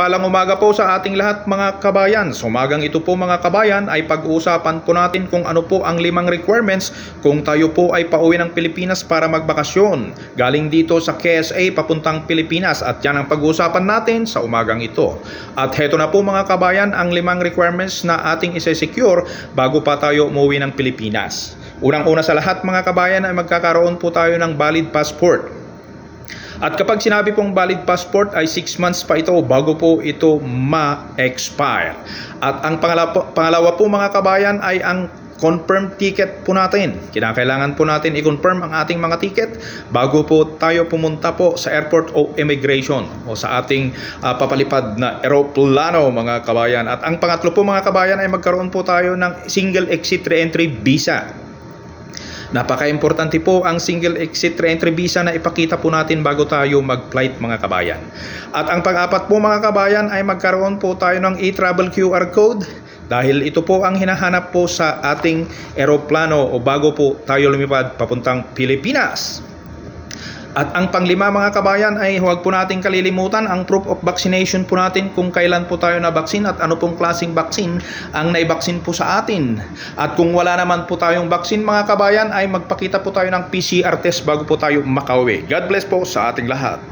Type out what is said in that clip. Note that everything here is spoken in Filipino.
Mapagpalang umaga po sa ating lahat mga kabayan. Sa umagang ito po mga kabayan ay pag-uusapan po natin kung ano po ang 5 requirements kung tayo po ay pauwi ng Pilipinas para magbakasyon. Galing dito sa KSA papuntang Pilipinas at yan ang pag-uusapan natin sa umagang ito. At heto na po mga kabayan ang 5 requirements na ating isi-secure bago pa tayo umuwi ng Pilipinas. Unang-una sa lahat mga kabayan ay magkakaroon po tayo ng valid passport. At kapag sinabi pong valid passport ay 6 months pa ito bago po ito ma-expire. At ang pangalawa po mga kabayan ay ang confirm ticket po natin. Kinakailangan po natin i-confirm ang ating mga ticket bago po tayo pumunta po sa airport o immigration o sa ating papalipad na eroplano mga kabayan. At ang pangatlo po mga kabayan ay magkaroon po tayo ng single exit re-entry visa. Napaka-importante po ang single exit re-entry visa na ipakita po natin bago tayo mag-flight mga kabayan. At ang pang-apat po mga kabayan ay magkaroon po tayo ng e-travel QR code dahil ito po ang hinahanap po sa ating eroplano o bago po tayo lumipad papuntang Pilipinas. At ang panglima mga kabayan ay huwag po nating kalilimutan ang proof of vaccination po natin kung kailan po tayo na-vaccine at ano pong klaseng vaccine ang naibaksin po sa atin. At kung wala naman po tayong vaccine mga kabayan ay magpakita po tayo ng PCR test bago po tayo makauwi. God bless po sa ating lahat.